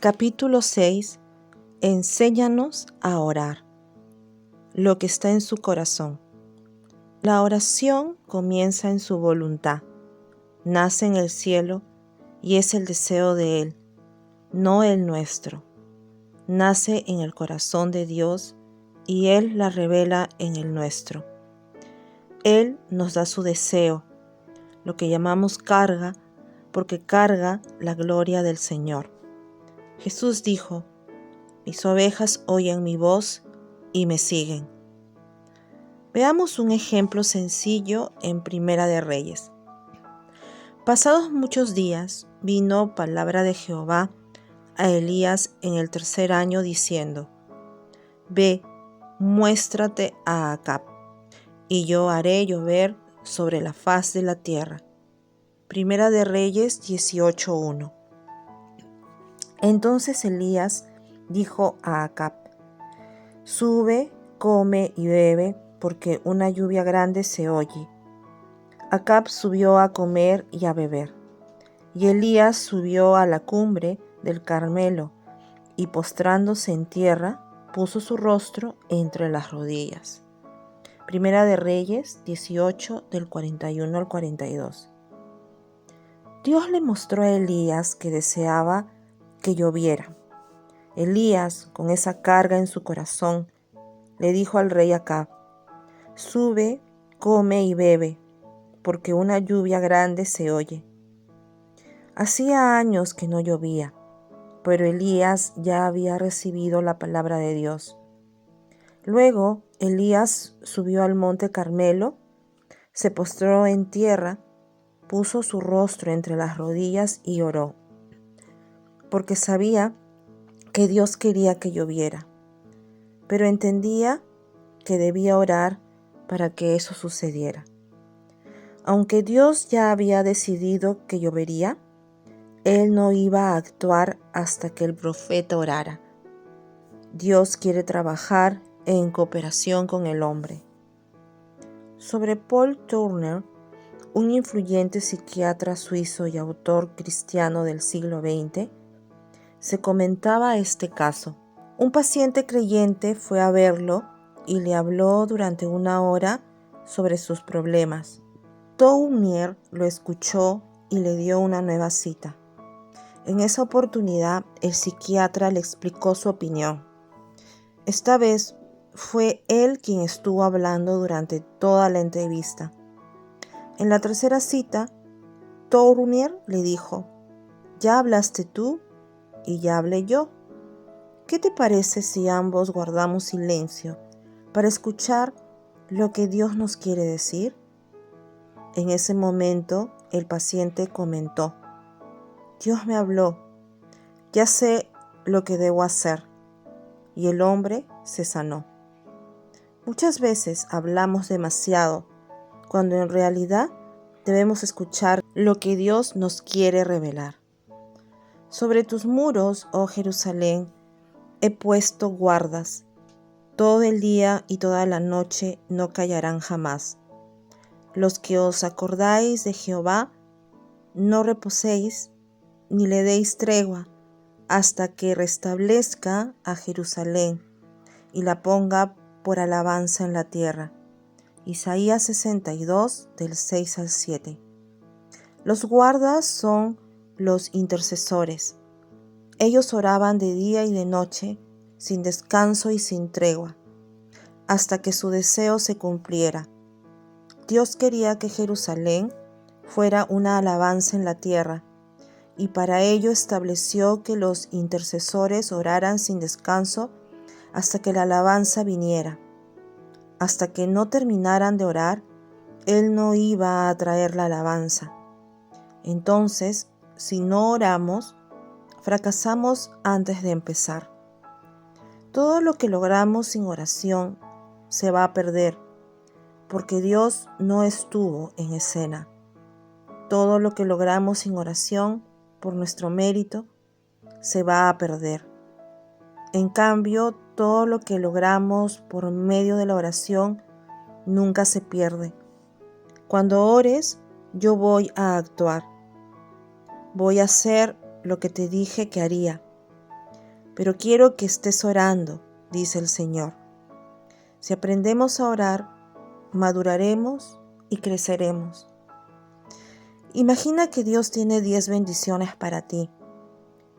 Capítulo 6. Enséñanos a orar. Lo que está en su corazón. La oración comienza en su voluntad, nace en el cielo y es el deseo de Él, no el nuestro. Nace en el corazón de Dios y Él la revela en el nuestro. Él nos da su deseo, lo que llamamos carga, porque carga la gloria del Señor. Jesús dijo: mis ovejas oyen mi voz y me siguen. Veamos un ejemplo sencillo en Primera de Reyes. Pasados muchos días, vino palabra de Jehová a Elías en el 3er año diciendo: Ve, muéstrate a Acab, y yo haré llover sobre la faz de la tierra. Primera de Reyes 18:1. Entonces Elías dijo a Acab: Sube, come y bebe, porque una lluvia grande se oye. Acab subió a comer y a beber. Y Elías subió a la cumbre del Carmelo, y postrándose en tierra, puso su rostro entre las rodillas. Primera de Reyes 18, del 41 al 42. Dios le mostró a Elías que deseaba que lloviera. Elías, con esa carga en su corazón, le dijo al rey Acab: Sube, come y bebe, porque una lluvia grande se oye. Hacía años que no llovía, pero Elías ya había recibido la palabra de Dios. Luego Elías subió al monte Carmelo, se postró en tierra, puso su rostro entre las rodillas y oró, porque sabía que Dios quería que lloviera, pero entendía que debía orar para que eso sucediera. Aunque Dios ya había decidido que llovería, Él no iba a actuar hasta que el profeta orara. Dios quiere trabajar en cooperación con el hombre. Sobre Paul Tournier, un influyente psiquiatra suizo y autor cristiano del siglo XX, se comentaba este caso. Un paciente creyente fue a verlo y le habló durante 1 hora sobre sus problemas. Tournier lo escuchó y le dio una nueva cita. En esa oportunidad, el psiquiatra le explicó su opinión. Esta vez fue él quien estuvo hablando durante toda la entrevista. En la tercera cita, Tournier le dijo: Ya hablaste tú y ya hablé yo. ¿Qué te parece si ambos guardamos silencio para escuchar lo que Dios nos quiere decir? En ese momento, el paciente comentó: Dios me habló, ya sé lo que debo hacer. Y el hombre se sanó. Muchas veces hablamos demasiado, cuando en realidad debemos escuchar lo que Dios nos quiere revelar. Sobre tus muros, oh Jerusalén, he puesto guardas. Todo el día y toda la noche no callarán jamás. Los que os acordáis de Jehová, no reposéis ni le deis tregua hasta que restablezca a Jerusalén y la ponga por alabanza en la tierra. Isaías 62, del 6 al 7. Los guardas son los intercesores. Ellos oraban de día y de noche, sin descanso y sin tregua, hasta que su deseo se cumpliera. Dios quería que Jerusalén fuera una alabanza en la tierra, y para ello estableció que los intercesores oraran sin descanso hasta que la alabanza viniera. Hasta que no terminaran de orar, Él no iba a traer la alabanza. Entonces, si no oramos, fracasamos antes de empezar. Todo lo que logramos sin oración se va a perder, porque Dios no estuvo en escena. Todo lo que logramos sin oración, por nuestro mérito, se va a perder. En cambio, todo lo que logramos por medio de la oración nunca se pierde. Cuando ores, yo voy a actuar. Voy a hacer lo que te dije que haría. pero quiero que estés orando, dice el Señor. Si aprendemos a orar, maduraremos y creceremos. Imagina que Dios tiene 10 bendiciones para ti,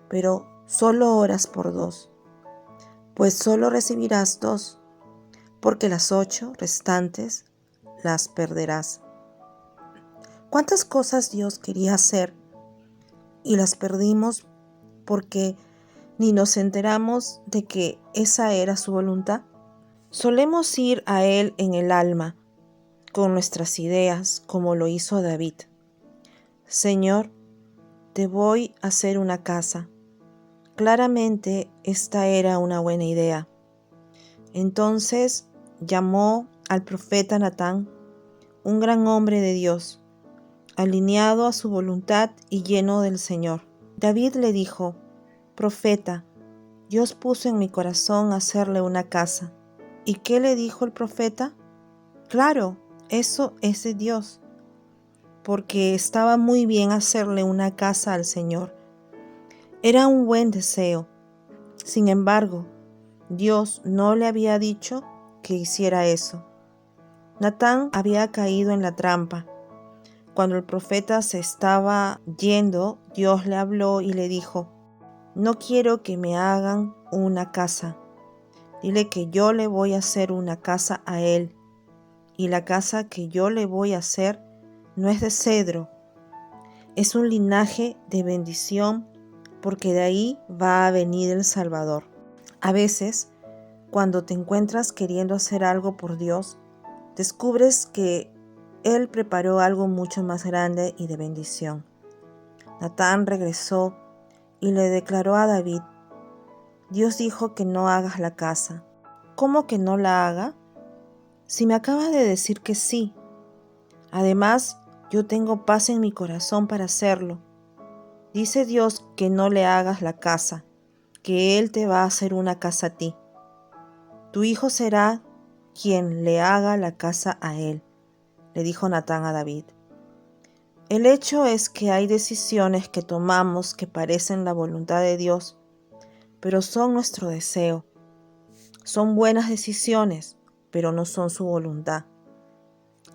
pero solo oras por 2, pues solo recibirás 2, porque las 8 restantes las perderás. ¿Cuántas cosas Dios quería hacer y las perdimos porque ni nos enteramos de que esa era su voluntad? Solemos ir a Él en el alma, con nuestras ideas, como lo hizo David. Señor, te voy a hacer una casa. Claramente esta era una buena idea. Entonces llamó al profeta Natán, un gran hombre de Dios, alineado a su voluntad y lleno del Señor. David le dijo: Profeta, Dios puso en mi corazón hacerle una casa. ¿Y qué le dijo el profeta? Claro, eso es de Dios, porque estaba muy bien hacerle una casa al Señor. Era un buen deseo. Sin embargo, Dios no le había dicho que hiciera eso. Natán había caído en la trampa. Cuando el profeta se estaba yendo, Dios le habló y le dijo: No quiero que me hagan una casa. Dile que yo le voy a hacer una casa a él, y la casa que yo le voy a hacer no es de cedro, es un linaje de bendición, porque de ahí va a venir el Salvador. A veces, cuando te encuentras queriendo hacer algo por Dios, descubres que Él preparó algo mucho más grande y de bendición. Natán regresó y le declaró a David: Dios dijo que no hagas la casa. ¿Cómo que no la haga? Si me acabas de decir que sí. Además, yo tengo paz en mi corazón para hacerlo. Dice Dios que no le hagas la casa, que Él te va a hacer una casa a ti. Tu hijo será quien le haga la casa a él, le dijo Natán a David. El hecho es que hay decisiones que tomamos que parecen la voluntad de Dios, pero son nuestro deseo. Son buenas decisiones, pero no son su voluntad.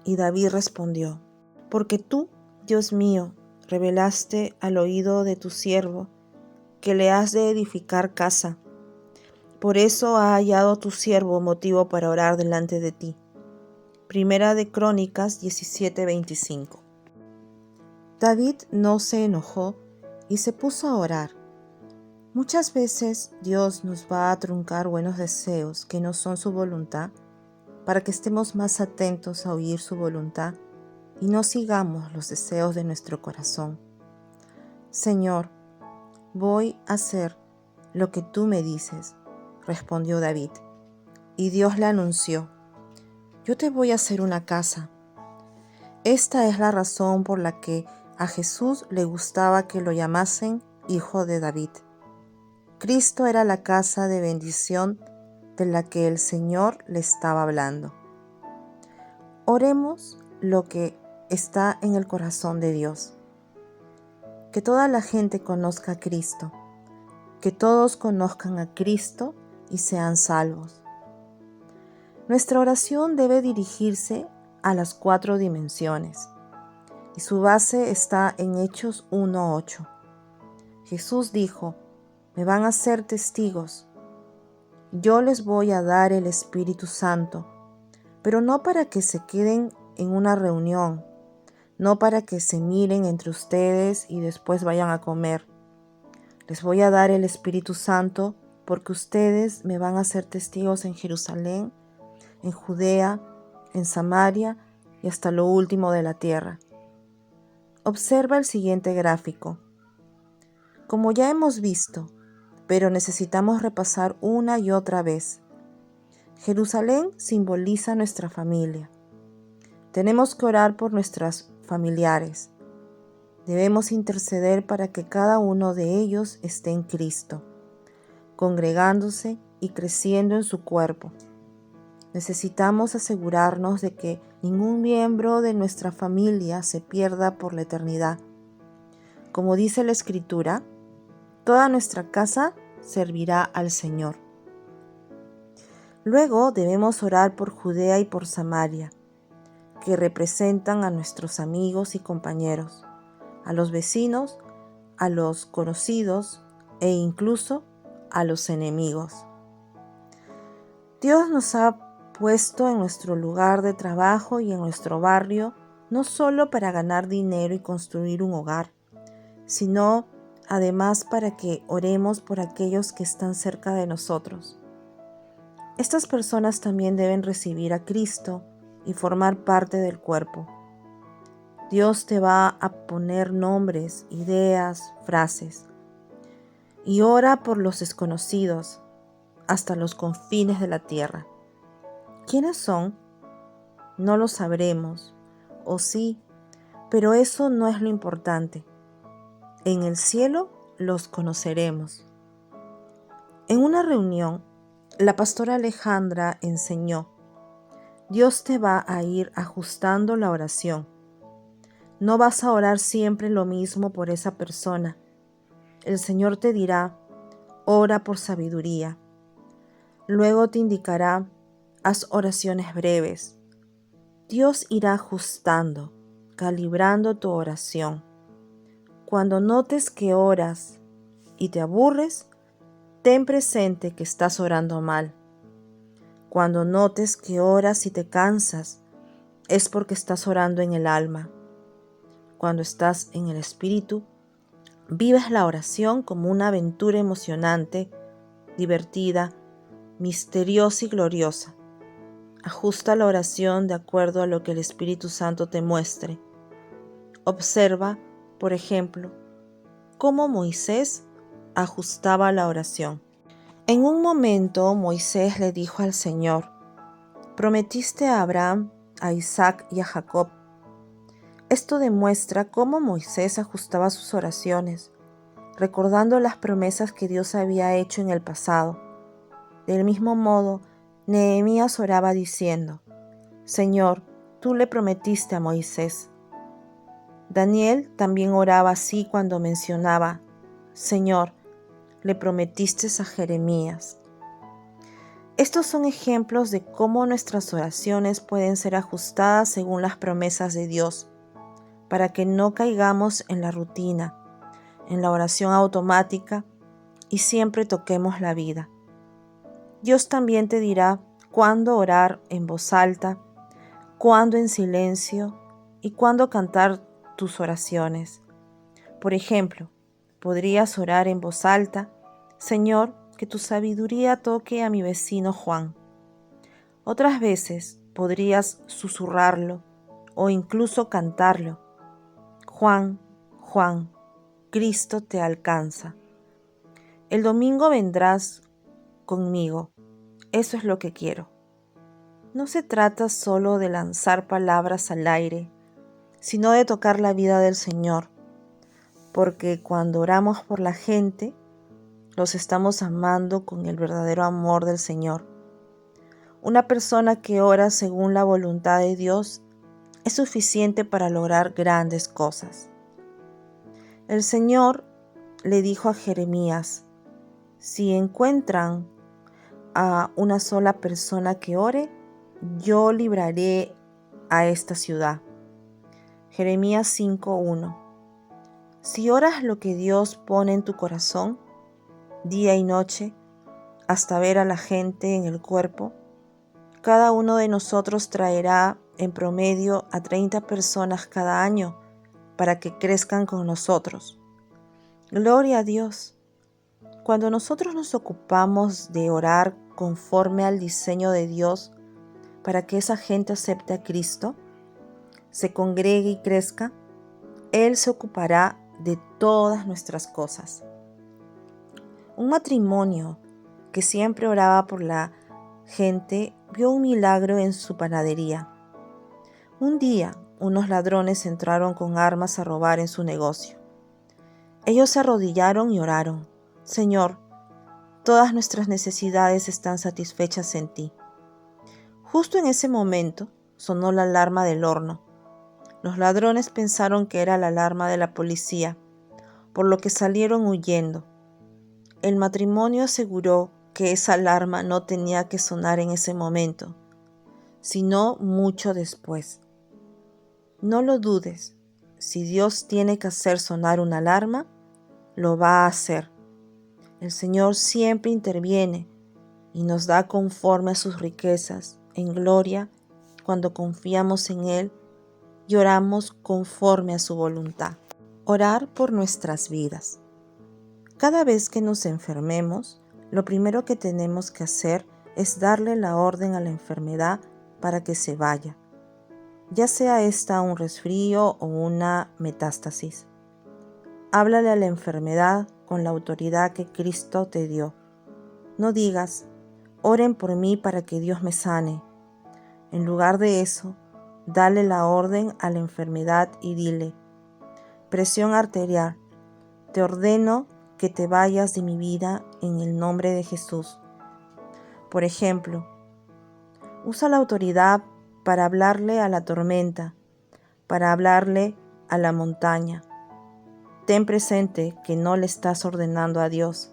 Y David respondió: Porque tú, Dios mío, revelaste al oído de tu siervo que le has de edificar casa. Por eso ha hallado tu siervo motivo para orar delante de ti. Primera de Crónicas 17:25. David no se enojó y se puso a orar. Muchas veces Dios nos va a truncar buenos deseos que no son su voluntad, para que estemos más atentos a oír su voluntad y no sigamos los deseos de nuestro corazón. Señor, voy a hacer lo que tú me dices, respondió David. Y Dios le anunció: Yo te voy a hacer una casa. Esta es la razón por la que a Jesús le gustaba que lo llamasen Hijo de David. Cristo era la casa de bendición de la que el Señor le estaba hablando. Oremos lo que está en el corazón de Dios. Que toda la gente conozca a Cristo, que todos conozcan a Cristo y sean salvos. Nuestra oración debe dirigirse a las 4 dimensiones, y su base está en Hechos 1:8. Jesús dijo: Me van a ser testigos. Yo les voy a dar el Espíritu Santo, pero no para que se queden en una reunión, no para que se miren entre ustedes y después vayan a comer. Les voy a dar el Espíritu Santo porque ustedes me van a ser testigos en Jerusalén, en Judea, en Samaria y hasta lo último de la tierra. Observa el siguiente gráfico. Como ya hemos visto, pero necesitamos repasar una y otra vez, Jerusalén simboliza nuestra familia. Tenemos que orar por nuestros familiares. Debemos interceder para que cada uno de ellos esté en Cristo, congregándose y creciendo en su cuerpo. Necesitamos asegurarnos de que ningún miembro de nuestra familia se pierda por la eternidad. Como dice la Escritura, toda nuestra casa servirá al Señor. Luego debemos orar por Judea y por Samaria, que representan a nuestros amigos y compañeros, a los vecinos, a los conocidos e incluso a los enemigos. Dios nos ha puesto en nuestro lugar de trabajo y en nuestro barrio, no solo para ganar dinero y construir un hogar, sino además para que oremos por aquellos que están cerca de nosotros. Estas personas también deben recibir a Cristo y formar parte del cuerpo. Dios te va a poner nombres, ideas, frases. Y ora por los desconocidos hasta los confines de la tierra. ¿Quiénes son? No lo sabremos, o sí, pero eso no es lo importante. En el cielo los conoceremos. En una reunión, la pastora Alejandra enseñó: Dios te va a ir ajustando la oración. No vas a orar siempre lo mismo por esa persona. El Señor te dirá: ora por sabiduría. Luego te indicará: haz oraciones breves. Dios irá ajustando, calibrando tu oración. Cuando notes que oras y te aburres, ten presente que estás orando mal. Cuando notes que oras y te cansas, es porque estás orando en el alma. Cuando estás en el espíritu, vives la oración como una aventura emocionante, divertida, misteriosa y gloriosa. Ajusta la oración de acuerdo a lo que el Espíritu Santo te muestre. Observa, por ejemplo, cómo Moisés ajustaba la oración. En un momento Moisés le dijo al Señor: prometiste a Abraham, a Isaac y a Jacob. Esto demuestra cómo Moisés ajustaba sus oraciones, recordando las promesas que Dios había hecho en el pasado. Del mismo modo, Nehemías oraba diciendo: Señor, tú le prometiste a Moisés. Daniel también oraba así cuando mencionaba: Señor, le prometiste a Jeremías. Estos son ejemplos de cómo nuestras oraciones pueden ser ajustadas según las promesas de Dios, para que no caigamos en la rutina, en la oración automática y siempre toquemos la vida. Dios también te dirá cuándo orar en voz alta, cuándo en silencio y cuándo cantar tus oraciones. Por ejemplo, podrías orar en voz alta: Señor, que tu sabiduría toque a mi vecino Juan. Otras veces podrías susurrarlo o incluso cantarlo: Juan, Juan, Cristo te alcanza. El domingo vendrás conmigo. Eso es lo que quiero. No se trata solo de lanzar palabras al aire, sino de tocar la vida del Señor, porque cuando oramos por la gente, los estamos amando con el verdadero amor del Señor. Una persona que ora según la voluntad de Dios es suficiente para lograr grandes cosas. El Señor le dijo a Jeremías: si encuentran a una sola persona que ore, yo libraré a esta ciudad. Jeremías 5:1. Si oras lo que Dios pone en tu corazón, día y noche, hasta ver a la gente en el cuerpo, cada uno de nosotros traerá en promedio a 30 personas cada año para que crezcan con nosotros. Gloria a Dios. Cuando nosotros nos ocupamos de orar conforme al diseño de Dios para que esa gente acepte a Cristo, se congregue y crezca, Él se ocupará de todas nuestras cosas. Un matrimonio que siempre oraba por la gente vio un milagro en su panadería. Un día, unos ladrones entraron con armas a robar en su negocio. Ellos se arrodillaron y oraron: Señor, todas nuestras necesidades están satisfechas en ti. Justo en ese momento sonó la alarma del horno. Los ladrones pensaron que era la alarma de la policía, por lo que salieron huyendo. El matrimonio aseguró que esa alarma no tenía que sonar en ese momento, sino mucho después. No lo dudes, si Dios tiene que hacer sonar una alarma, lo va a hacer. El Señor siempre interviene y nos da conforme a sus riquezas en gloria cuando confiamos en Él y oramos conforme a su voluntad. Orar por nuestras vidas. Cada vez que nos enfermemos, lo primero que tenemos que hacer es darle la orden a la enfermedad para que se vaya, ya sea esta un resfrío o una metástasis. Háblale a la enfermedad con la autoridad que Cristo te dio. No digas, oren por mí para que Dios me sane. En lugar de eso, dale la orden a la enfermedad y dile, presión arterial, te ordeno que te vayas de mi vida en el nombre de Jesús. Por ejemplo, usa la autoridad para hablarle a la tormenta, para hablarle a la montaña. Ten presente que no le estás ordenando a Dios,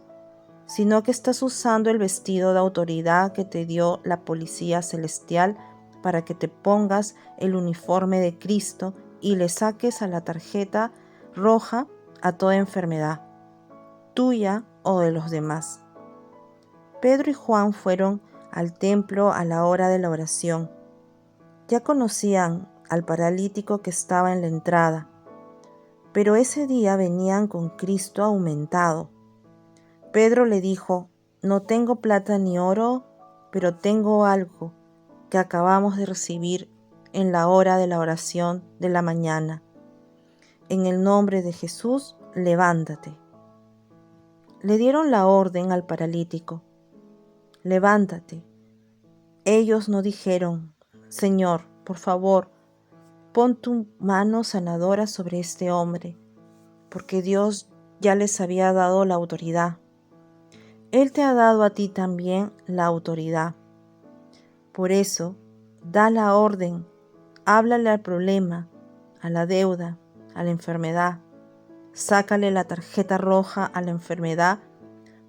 sino que estás usando el vestido de autoridad que te dio la policía celestial para que te pongas el uniforme de Cristo y le saques a la tarjeta roja a toda enfermedad, tuya o de los demás. Pedro y Juan fueron al templo a la hora de la oración. Ya conocían al paralítico que estaba en la entrada, pero ese día venían con Cristo aumentado. Pedro le dijo, no tengo plata ni oro, pero tengo algo que acabamos de recibir en la hora de la oración de la mañana. En el nombre de Jesús, levántate. Le dieron la orden al paralítico, levántate. Ellos no dijeron, Señor, por favor, pon tu mano sanadora sobre este hombre, porque Dios ya les había dado la autoridad. Él te ha dado a ti también la autoridad. Por eso, da la orden, háblale al problema, a la deuda, a la enfermedad. Sácale la tarjeta roja a la enfermedad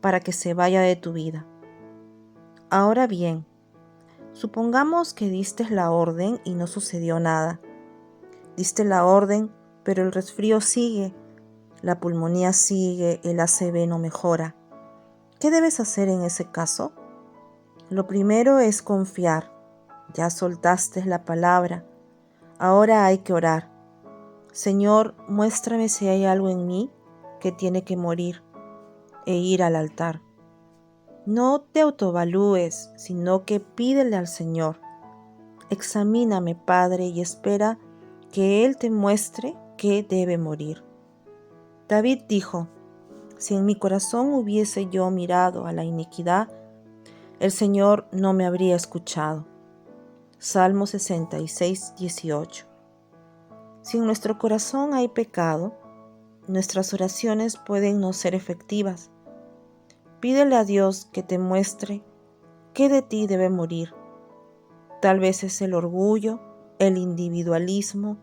para que se vaya de tu vida. Ahora bien, supongamos que diste la orden y no sucedió nada. Diste la orden, pero el resfrío sigue, la pulmonía sigue, el ACV no mejora. ¿Qué debes hacer en ese caso? Lo primero es confiar. Ya soltaste la palabra. Ahora hay que orar. Señor, muéstrame si hay algo en mí que tiene que morir e ir al altar. No te autoevalúes, sino que pídele al Señor. Examíname, Padre, y espera que Él te muestre qué debe morir. David dijo, si en mi corazón hubiese yo mirado a la iniquidad, el Señor no me habría escuchado. Salmo 66, 18. Si en nuestro corazón hay pecado, nuestras oraciones pueden no ser efectivas. Pídele a Dios que te muestre qué de ti debe morir. Tal vez es el orgullo, el individualismo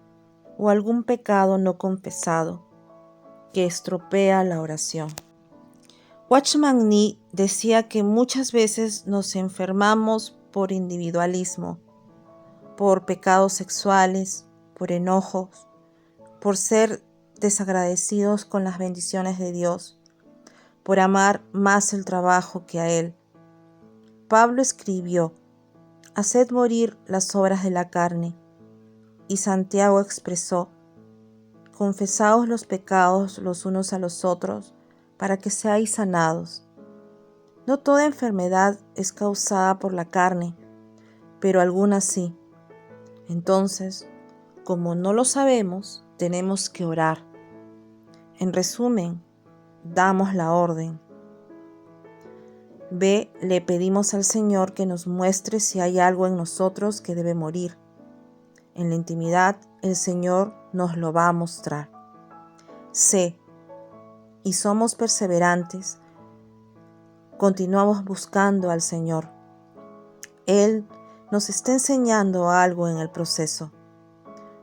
o algún pecado no confesado que estropea la oración. Watchman Nee decía que muchas veces nos enfermamos por individualismo, por pecados sexuales, por enojos, por ser desagradecidos con las bendiciones de Dios, por amar más el trabajo que a Él. Pablo escribió, haced morir las obras de la carne, y Santiago expresó, confesaos los pecados los unos a los otros, para que seáis sanados. No toda enfermedad es causada por la carne, pero algunas sí. Entonces, como no lo sabemos, tenemos que orar. En resumen, damos la orden. B. Le pedimos al Señor que nos muestre si hay algo en nosotros que debe morir. En la intimidad, el Señor nos lo va a mostrar. C. Y somos perseverantes. Continuamos buscando al Señor. Él nos está enseñando algo en el proceso.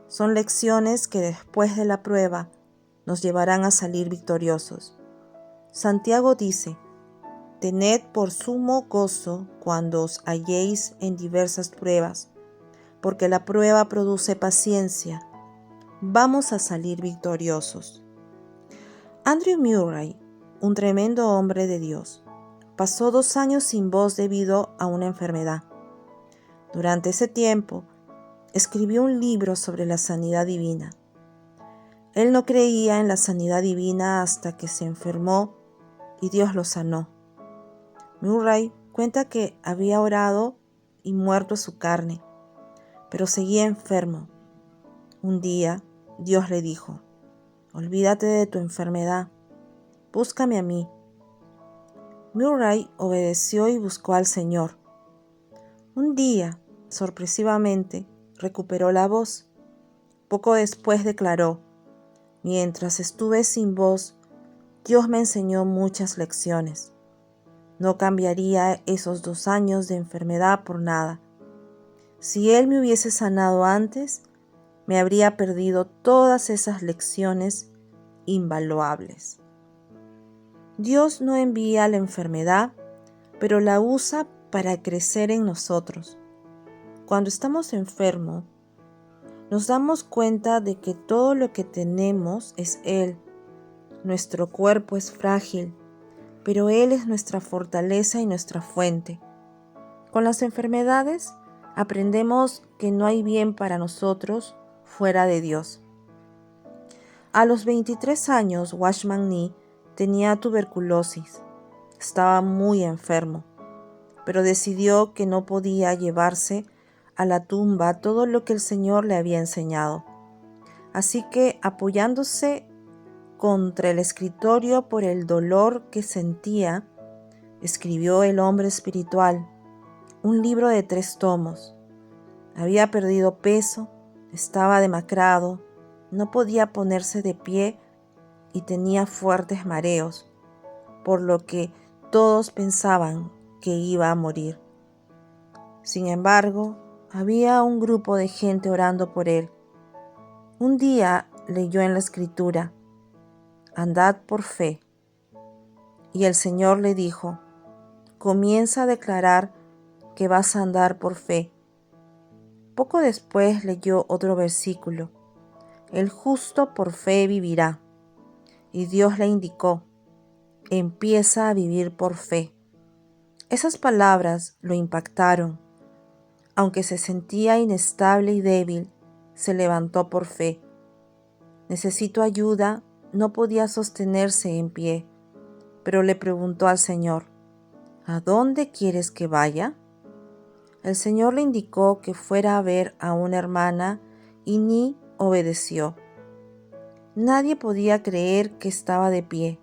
Son lecciones que después de la prueba nos llevarán a salir victoriosos. Santiago dice, tened por sumo gozo cuando os halléis en diversas pruebas, porque la prueba produce paciencia. Vamos a salir victoriosos. Andrew Murray, un tremendo hombre de Dios, pasó 2 años sin voz debido a una enfermedad. Durante ese tiempo, escribió un libro sobre la sanidad divina. Él no creía en la sanidad divina hasta que se enfermó y Dios lo sanó. Murray cuenta que había orado y muerto su carne, pero seguía enfermo. Un día, Dios le dijo: olvídate de tu enfermedad, búscame a mí. Murray obedeció y buscó al Señor. Un día, sorpresivamente, recuperó la voz. Poco después declaró: mientras estuve sin voz, Dios me enseñó muchas lecciones. No cambiaría esos 2 años de enfermedad por nada. Si Él me hubiese sanado antes, me habría perdido todas esas lecciones invaluables. Dios no envía la enfermedad, pero la usa para crecer en nosotros. Cuando estamos enfermos, nos damos cuenta de que todo lo que tenemos es Él. Nuestro cuerpo es frágil, pero Él es nuestra fortaleza y nuestra fuente. Con las enfermedades, aprendemos que no hay bien para nosotros fuera de Dios. A los 23 años, Watchman Nee tenía tuberculosis. Estaba muy enfermo, pero decidió que no podía llevarse a la tumba todo lo que el Señor le había enseñado. Así que, apoyándose contra el escritorio por el dolor que sentía, escribió El hombre espiritual, un libro de 3 tomos. Había perdido peso, estaba demacrado, no podía ponerse de pie y tenía fuertes mareos, por lo que todos pensaban que iba a morir. Sin embargo, había un grupo de gente orando por él. Un día leyó en la Escritura: andad por fe. Y el Señor le dijo: comienza a declarar que vas a andar por fe. Poco después leyó otro versículo: el justo por fe vivirá. Y Dios le indicó: empieza a vivir por fe. Esas palabras lo impactaron. Aunque se sentía inestable y débil, se levantó por fe. Necesito ayuda, no podía sostenerse en pie, pero le preguntó al Señor: ¿a dónde quieres que vaya? El Señor le indicó que fuera a ver a una hermana y Nee obedeció. Nadie podía creer que estaba de pie.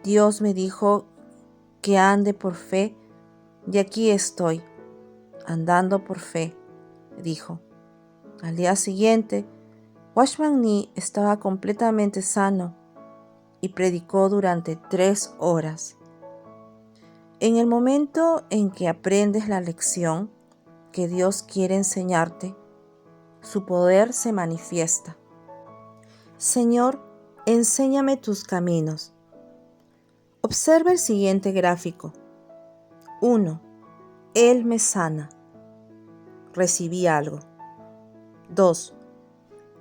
Dios me dijo que ande por fe y aquí estoy, andando por fe, dijo. Al día siguiente, Watchman Nee estaba completamente sano y predicó durante 3 horas. En el momento en que aprendes la lección que Dios quiere enseñarte, su poder se manifiesta. Señor, enséñame tus caminos. Observa el siguiente gráfico. 1. Él me sana. Recibí algo. 2.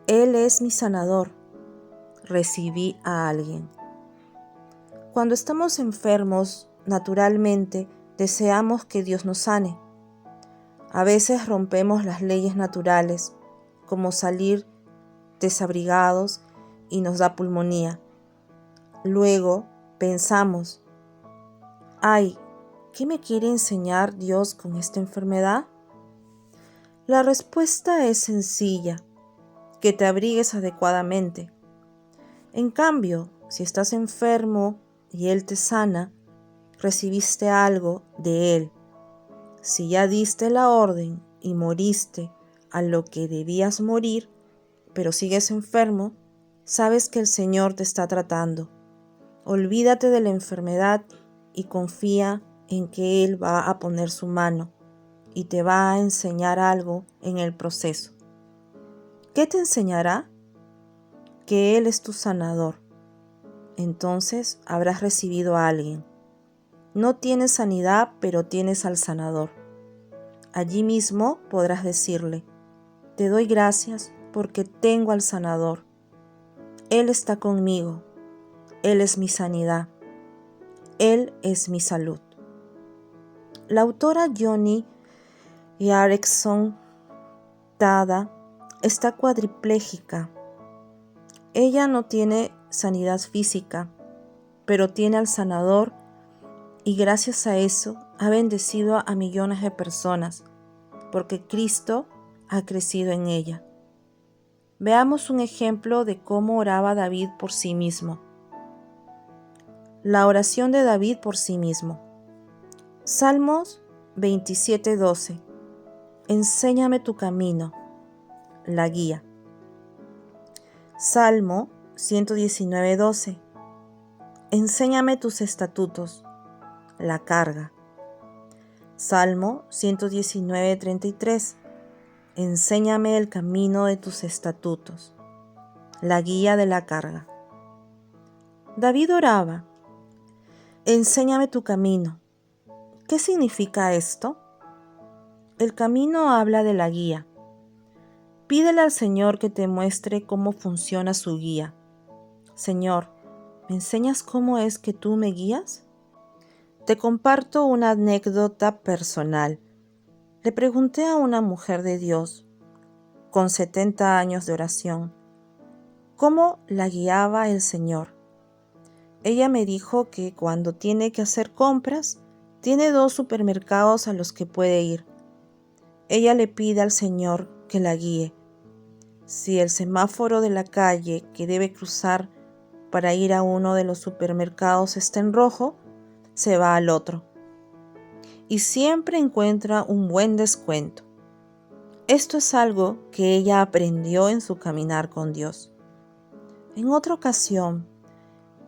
Él es mi sanador. Recibí a alguien. Cuando estamos enfermos, naturalmente deseamos que Dios nos sane. A veces rompemos las leyes naturales, como salir desabrigados y nos da pulmonía. Luego pensamos: ay, ¿qué me quiere enseñar Dios con esta enfermedad? La respuesta es sencilla: que te abrigues adecuadamente. En cambio, si estás enfermo y Él te sana, recibiste algo de Él. Si ya diste la orden y moriste a lo que debías morir, pero sigues enfermo, sabes que el Señor te está tratando. Olvídate de la enfermedad y confía en que Él va a poner su mano y te va a enseñar algo en el proceso. ¿Qué te enseñará? Que Él es tu sanador. Entonces habrás recibido a alguien. No tienes sanidad, pero tienes al sanador. Allí mismo podrás decirle: te doy gracias porque tengo al sanador. Él está conmigo. Él es mi sanidad. Él es mi salud. La autora Joni Eareckson Tada está cuadripléjica. Ella no tiene sanidad física, pero tiene al sanador, y gracias a eso ha bendecido a millones de personas, porque Cristo ha crecido en ella. Veamos un ejemplo de cómo oraba David por sí mismo. La oración de David por sí mismo. Salmos 27:12. Enséñame tu camino, la guía. Salmo 119:12. Enséñame tus estatutos, la carga. Salmo 119:33. Enséñame el camino de tus estatutos, la guía de la carga. David oraba: enséñame tu camino. ¿Qué significa esto? El camino habla de la guía. Pídele al Señor que te muestre cómo funciona su guía. Señor, ¿me enseñas cómo es que tú me guías? Te comparto una anécdota personal. Le pregunté a una mujer de Dios, con 70 años de oración, cómo la guiaba el Señor. Ella me dijo que cuando tiene que hacer compras, tiene 2 supermercados a los que puede ir. Ella le pide al Señor que la guíe. Si el semáforo de la calle que debe cruzar para ir a uno de los supermercados está en rojo, se va al otro. Y siempre encuentra un buen descuento. Esto es algo que ella aprendió en su caminar con Dios. En otra ocasión,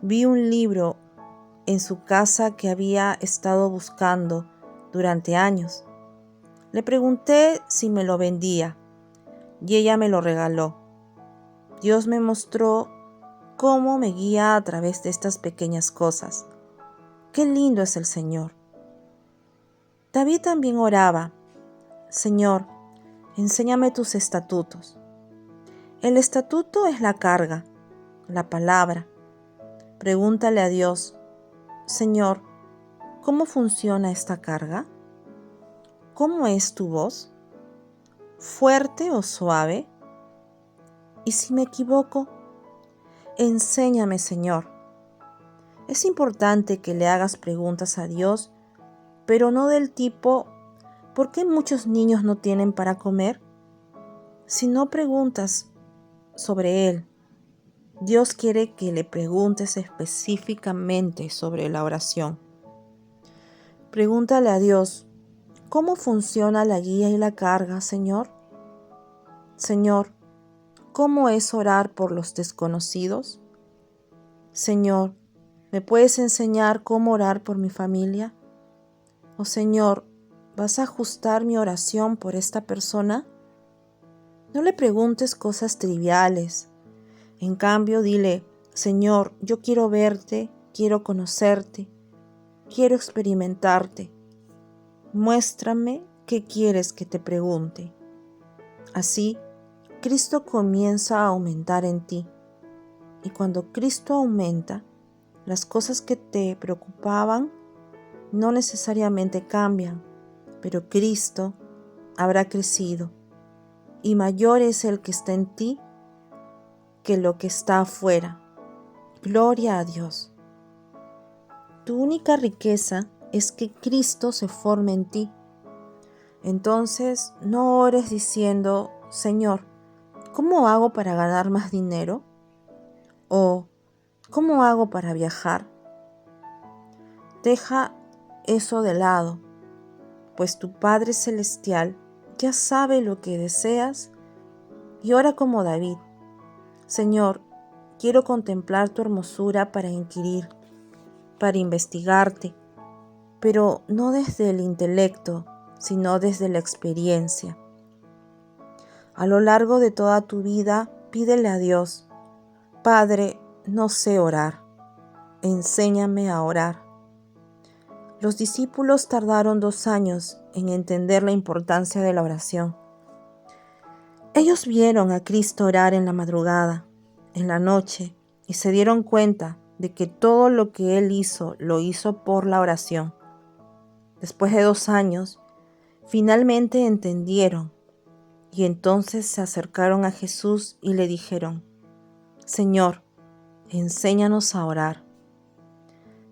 vi un libro en su casa que había estado buscando durante años. Le pregunté si me lo vendía y ella me lo regaló. Dios me mostró cómo me guía a través de estas pequeñas cosas. ¡Qué lindo es el Señor! David también oraba: Señor, enséñame tus estatutos. El estatuto es la carga, la palabra. Pregúntale a Dios: Señor, ¿cómo funciona esta carga? ¿Cómo es tu voz? ¿Fuerte o suave? ¿Y si me equivoco? Enséñame, Señor. Es importante que le hagas preguntas a Dios, pero no del tipo: ¿por qué muchos niños no tienen para comer? Sino preguntas sobre Él. Dios quiere que le preguntes específicamente sobre la oración. Pregúntale a Dios: ¿cómo funciona la guía y la carga, Señor? Señor, ¿cómo es orar por los desconocidos? Señor, ¿me puedes enseñar cómo orar por mi familia? O Señor, ¿vas a ajustar mi oración por esta persona? No le preguntes cosas triviales. En cambio, dile: Señor, yo quiero verte, quiero conocerte, quiero experimentarte. Muéstrame qué quieres que te pregunte. Así, Cristo comienza a aumentar en ti. Y cuando Cristo aumenta, las cosas que te preocupaban no necesariamente cambian, pero Cristo habrá crecido, y mayor es el que está en ti que lo que está afuera. Gloria a Dios. Tu única riqueza es que Cristo se forme en ti. Entonces, no ores diciendo: Señor, ¿cómo hago para ganar más dinero? O ¿cómo hago para viajar? Deja eso de lado, pues tu Padre Celestial ya sabe lo que deseas, y ora como David: Señor, quiero contemplar tu hermosura para inquirir, para investigarte, pero no desde el intelecto, sino desde la experiencia. A lo largo de toda tu vida, pídele a Dios: Padre, no sé orar, enséñame a orar. Los discípulos tardaron 2 años en entender la importancia de la oración. Ellos vieron a Cristo orar en la madrugada, en la noche, y se dieron cuenta de que todo lo que Él hizo, lo hizo por la oración. Después de 2 años, finalmente entendieron, y entonces se acercaron a Jesús y le dijeron: Señor, enséñanos a orar.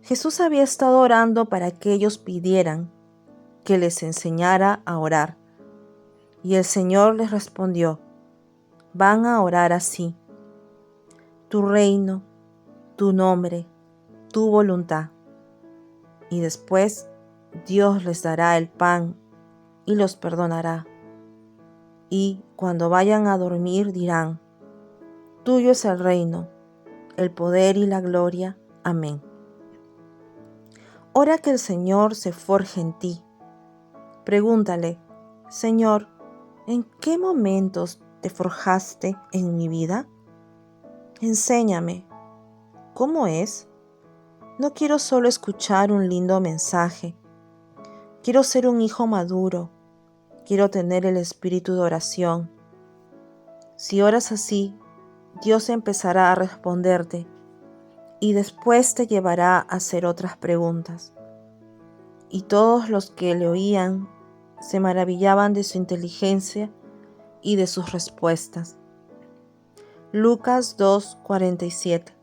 Jesús había estado orando para que ellos pidieran que les enseñara a orar. Y el Señor les respondió: van a orar así: tu reino, tu nombre, tu voluntad. Y después Dios les dará el pan y los perdonará. Y cuando vayan a dormir dirán: tuyo es el reino, el poder y la gloria. Amén. Ora que el Señor se forje en ti. Pregúntale: Señor, ¿en qué momentos te forjaste en mi vida? Enséñame, ¿cómo es? No quiero solo escuchar un lindo mensaje. Quiero ser un hijo maduro. Quiero tener el espíritu de oración. Si oras así, Dios empezará a responderte y después te llevará a hacer otras preguntas. Y todos los que le oían se maravillaban de su inteligencia y de sus respuestas. Lucas 2:47.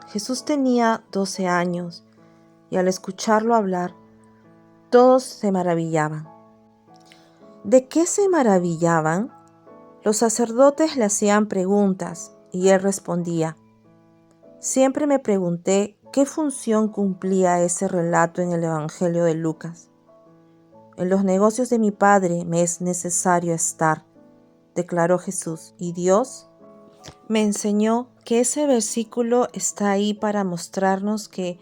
Jesús tenía 12 años y al escucharlo hablar, todos se maravillaban. ¿De qué se maravillaban? Los sacerdotes le hacían preguntas y él respondía: siempre me pregunté qué función cumplía ese relato en el Evangelio de Lucas. En los negocios de mi Padre me es necesario estar, declaró Jesús, y Dios me enseñó que ese versículo está ahí para mostrarnos que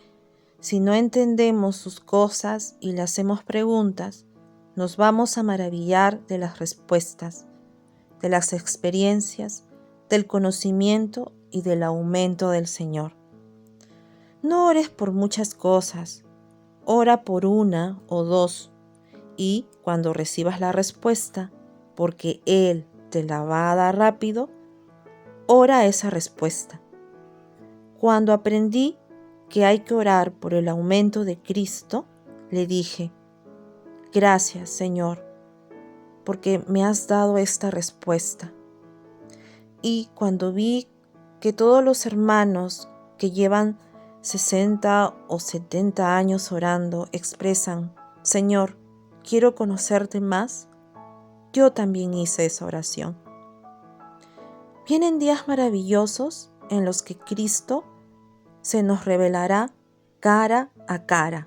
si no entendemos sus cosas y le hacemos preguntas, nos vamos a maravillar de las respuestas, de las experiencias, del conocimiento y del aumento del Señor. No ores por muchas cosas, ora por una o dos, y cuando recibas la respuesta, porque Él te la va a dar rápido, ora esa respuesta. Cuando aprendí que hay que orar por el aumento de Cristo, le dije: gracias, Señor, porque me has dado esta respuesta. Y cuando vi que todos los hermanos que llevan 60 o 70 años orando expresan: Señor, quiero conocerte más, yo también hice esa oración. Vienen días maravillosos en los que Cristo se nos revelará cara a cara.